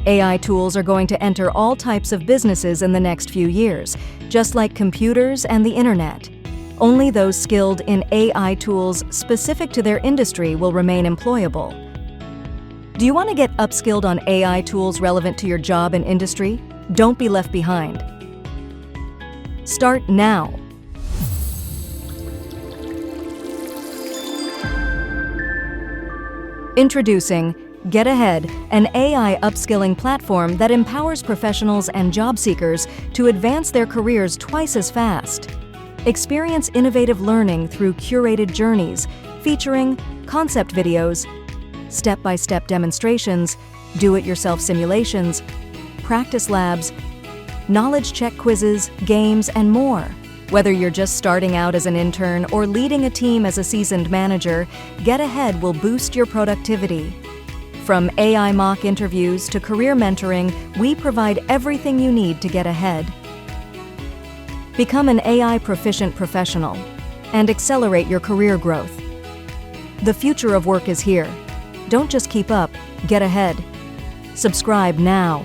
AI tools are going to enter all types of businesses in the next few years, just like computers and the internet. Only those skilled in AI tools specific to their industry will remain employable. Do you want to get upskilled on AI tools relevant to your job and industry? Don't be left behind. Start now. Introducing Getah'ed, an AI upskilling platform that empowers professionals and job seekers to advance their careers twice as fast. Experience innovative learning through curated journeys featuring concept videos, step-by-step demonstrations, do-it-yourself simulations, practice labs, knowledge check quizzes, games, and more. Whether you're just starting out as an intern or leading a team as a seasoned manager, Getah'ed will boost your productivity. From AI mock interviews to career mentoring, we provide everything you need to get ahead. Become an AI proficient professional and accelerate your career growth. The future of work is here. Don't just keep up, get ahead. Subscribe now.